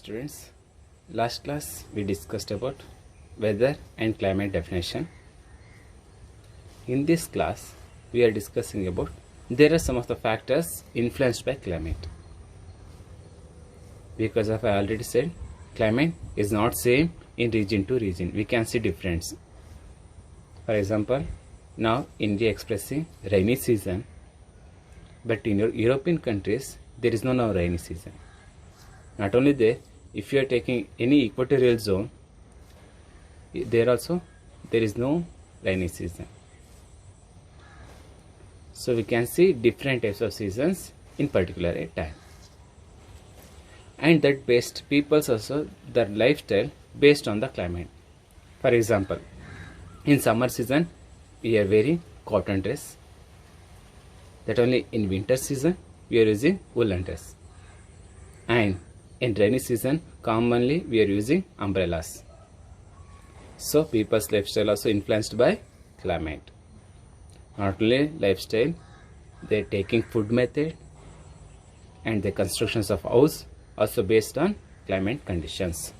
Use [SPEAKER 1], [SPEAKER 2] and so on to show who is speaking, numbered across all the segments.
[SPEAKER 1] Students, last class we discussed about weather and climate definition. In this class we are discussing about there are some of the factors influenced by climate. Because of I already said climate is not same in region to region. We can see difference. For example, now India expressing rainy season, but in European countries there is no now rainy season. Not only there, if you are taking any equatorial zone, there also there is no rainy season. So we can see different types of seasons in particular a time. And that based people's also their lifestyle based on the climate. For example, in summer season we are wearing cotton dress. That only in winter season we are using woolen dress. And in rainy season commonly we are using umbrellas. So people's lifestyle also influenced by climate. Not only lifestyle, they are taking food method and the constructions of house also based on climate conditions.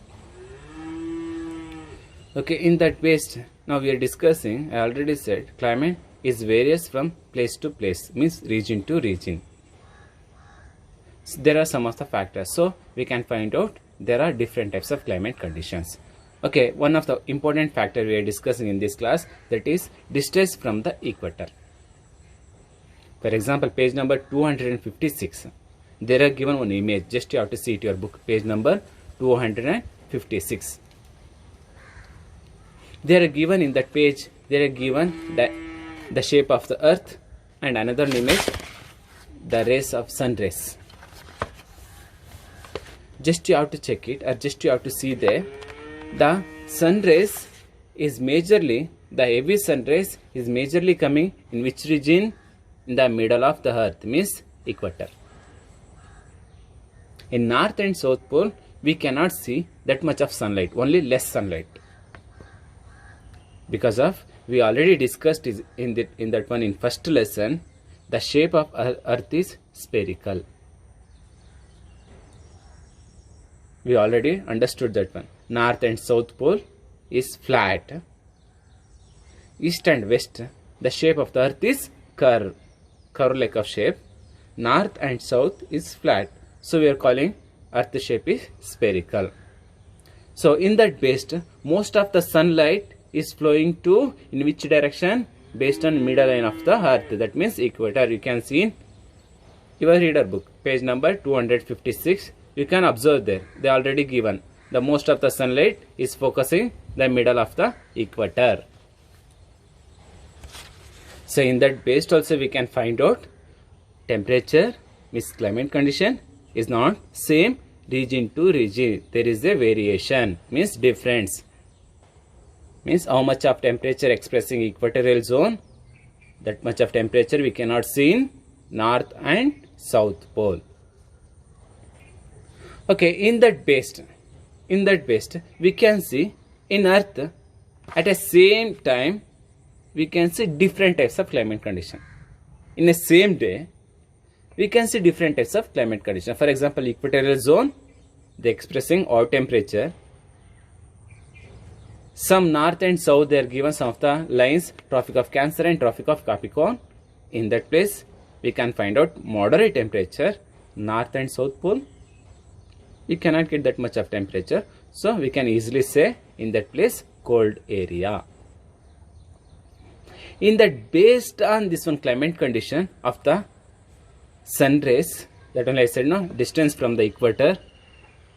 [SPEAKER 1] Okay, in that based now we are discussing, I already said climate is various from place to place, means region to region. So there are some of the factors, so we can find out there are different types of climate conditions. Okay, one of the important factor we are discussing in this class, that is distance from the equator. For example, page number 256, there are given one image, just you have to see it your book, page number 256. They are given in that page, they are given the shape of the earth and another image, the rays of sun rays. Just you have to check it, or just you have to see there, the sun rays is majorly, the heavy sun rays is majorly coming in which region? In the middle of the earth, means equator. In north and south pole we cannot see that much of sunlight, only less sunlight. Because of, we already discussed in that one in first lesson, the shape of earth is spherical. We already understood that one. North and south pole is flat. East and west, the shape of the earth is curve like of shape. North and south is flat. So we are calling earth shape is spherical. So in that based, most of the sunlight is flowing to in which direction? Based on middle line of the earth. That means equator. You can see in your reader book, page number 256. You can observe there, they already given the most of the sunlight is focusing the middle of the equator. So in that based also we can find out temperature, means climate condition is not same region to region. There is a variation, means difference. Means how much of temperature expressing equatorial zone, that much of temperature we cannot see in north and south pole. Okay, in that based we can see in earth at a same time we can see different types of climate condition. In a same day we can see different types of climate condition. For example, equatorial zone, they expressing odd temperature. Some north and south they are given some of the lines, Tropic of Cancer and Tropic of Capricorn. In that place we can find out moderate temperature. North and south pole you cannot get that much of temperature, so we can easily say in that place cold area. In that based on this one climate condition of the sun rays, that only I said no, distance from the equator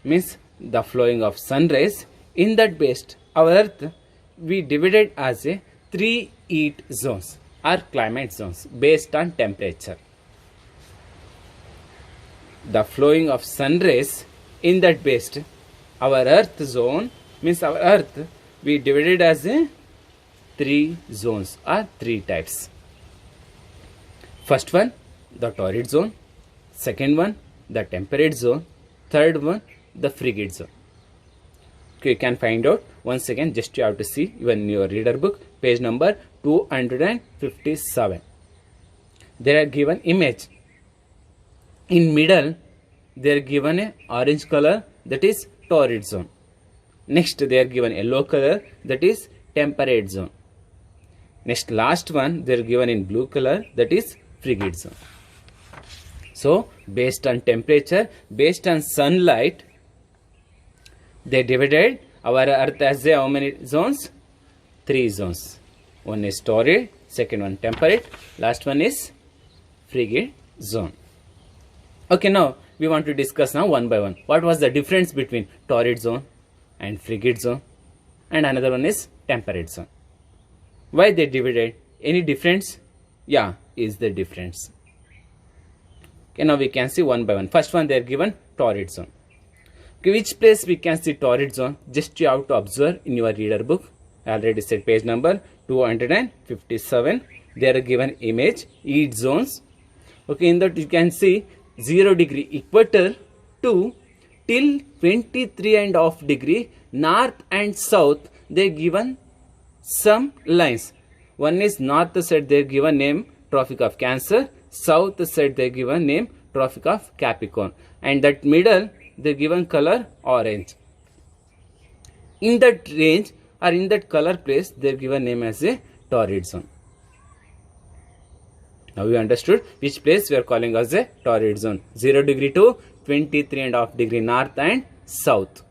[SPEAKER 1] means the flowing of sun rays. In that based our earth we divided as a 3 heat zones or climate zones based on temperature. The flowing of sun rays in that based our earth zone, means our earth we divided as a 3 zones or 3 types. First one, the torrid zone. Second one, the temperate zone. Third one, the frigid zone. Okay, you can find out once again, just you have to see even in your reader book, page number 257. There are given image. In middle they are given a orange color that is torrid zone. Next they are given yellow color, that is temperate zone. Next last one they are given in blue color, that is frigid zone. So based on temperature, based on sunlight, they divided our earth as how many zones? 3 zones. One is torrid, second one temperate, last one is frigid zone. Okay, now we want to discuss now one by one. What was the difference between torrid zone and frigid zone, and another one is temperate zone? Why they divided? Any difference? Yeah, is the difference. Okay, now we can see one by one. First one they are given torrid zone. Okay, which place we can see torrid zone? Just you have to observe in your reader book. I already said page number 257. There are given image, each zones. Okay, in that you can see 0 degree equator to till 23.5 degree north and south. They given some lines. One is north side they given name Tropic of Cancer, south side they given name Tropic of Capricorn, and that middle they given color orange. In that range or in that color place they given name as a torrid zone. Now we understood which place we are calling as a torrid zone. 0 degree to 23.5 degree north and south.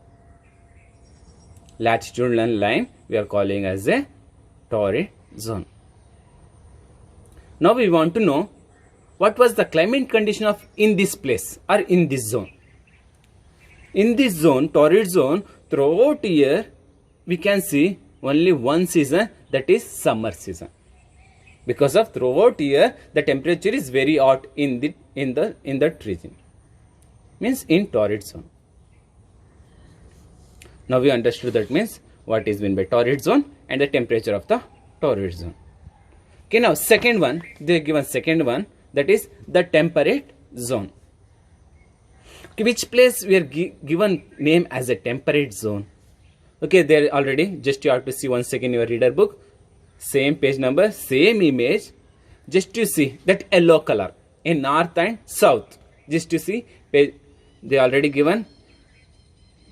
[SPEAKER 1] Latitudinal line we are calling as a torrid zone. Now we want to know what was the climate condition of in this place or in this zone. In this zone, torrid zone, throughout year we can see only one season, that is summer season. Because of throughout year the temperature is very hot in that region, means in torrid zone. Now we understood that means what is meant by torrid zone and the temperature of the torrid zone. Okay, now second one they given second one, that is the temperate zone. Okay, which place we are given name as a temperate zone? Okay, there already, just you have to see once again your reader book, same page number, same image. Just to see that yellow color in north and south. Just to see page, they already given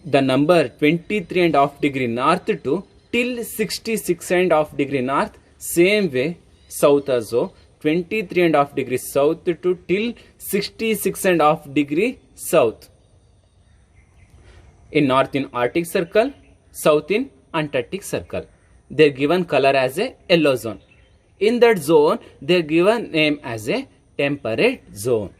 [SPEAKER 1] the number 23.5 degree north to till 66.5 degree north. Same way south also 23.5 degree south to till 66.5 degree south. In north in Arctic Circle, south in Antarctic Circle. They are given color as a yellow zone. In that zone, they are given name as a temperate zone.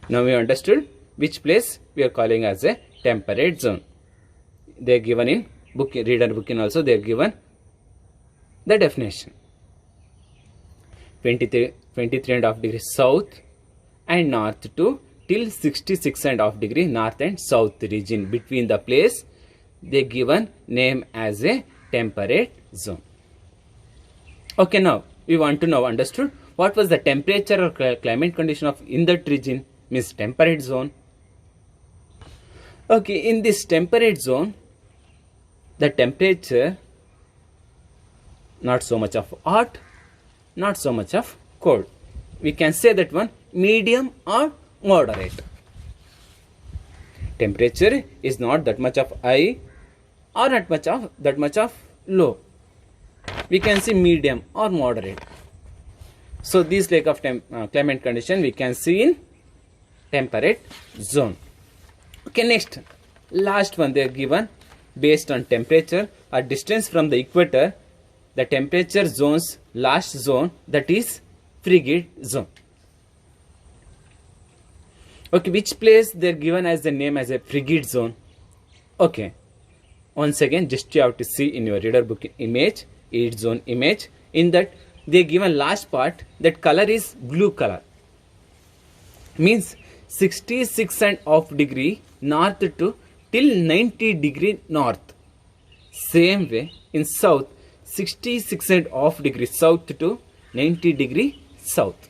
[SPEAKER 1] Now we understood which place we are calling as a temperate zone. They are given in book, reader book, and also they are given the definition. 23.5 degrees south and north to till 66.5 degree north and south region. Between the place they given name as a temperate zone. Okay, now we want to know understood what was the temperature or climate condition of in that region, means temperate zone. Okay, in this temperate zone the temperature not so much of hot, not so much of cold. We can say that one medium or moderate. Temperature is not that much of high or not that much of low. We can see medium or moderate. So this like of climate condition we can see in temperate zone. Okay, next last one they are given based on temperature or distance from the equator. The temperature zones, last zone, that is frigid zone. Okay, which place they are given as the name as a frigid zone? Okay, once again just you have to see in your reader book image, each zone image. In that they given last part, that color is blue color, means 66.5 degree north to till 90 degree north. Same way in south 66.5 degree south to 90 degree south.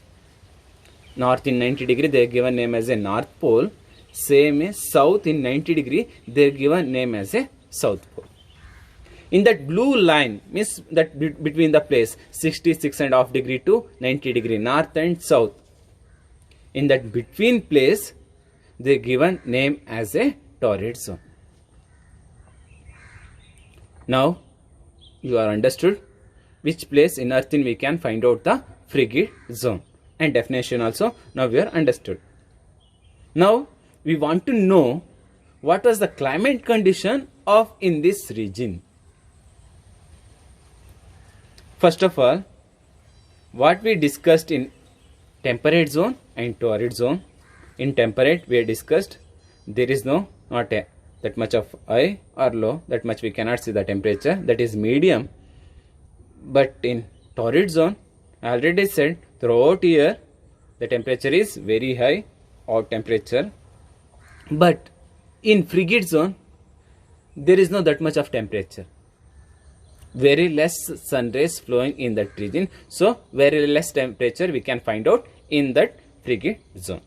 [SPEAKER 1] North in 90 degree they are given name as a north pole. Same as south in 90 degree they are given name as a south pole. In that blue line means that between the place 66.5 degree to 90 degree north and south. In that between place they given name as a torrid zone. Now you are understood which place in earth we can find out the frigid zone, and definition also now we are understood. Now we want to know what was the climate condition of in this region. First of all, what we discussed in temperate zone and torrid zone. In temperate we discussed there is not that much of high or low, that much we cannot see the temperature, that is medium. But in torrid zone, I already said throughout year the temperature is very high or temperature, but in frigid zone there is not that much of temperature, very less sun rays flowing in that region, so very less temperature we can find out in that frigid zone.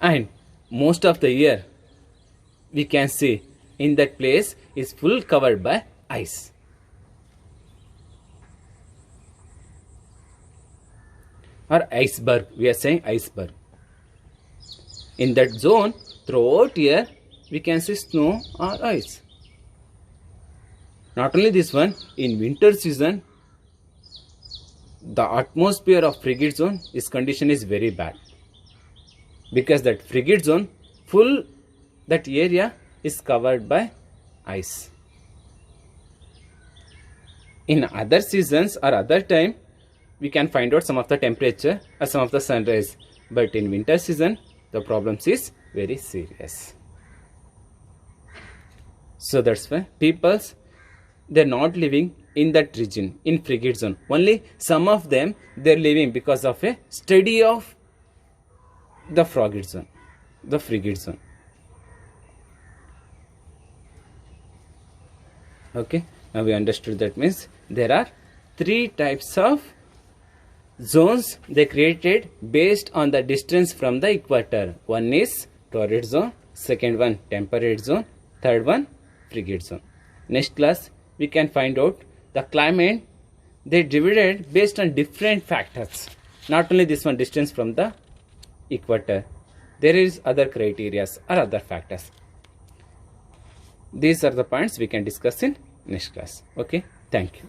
[SPEAKER 1] And most of the year we can see in that place is full covered by ice. Or iceberg, we are saying iceberg. In that zone throughout year we can see snow or ice. Not only this one, in winter season the atmosphere of frigid zone, its condition is very bad, because that frigid zone full that area is covered by ice. In other seasons or other time we can find out some of the temperature or some of the sun rays, but in winter season the problems is very serious. So that's why peoples, they're not living in that region, in frigid zone. Only some of them they're living because of a study of the frigid zone, the frigid zone. Okay, now we understood that means there are three types of zones they created based on the distance from the equator. One is torrid zone, second one temperate zone, third one frigid zone. Next class we can find out the climate they divided based on different factors, not only this one distance from the equator, there is other criteria or other factors. These are the points we can discuss in next class. Okay, thank you.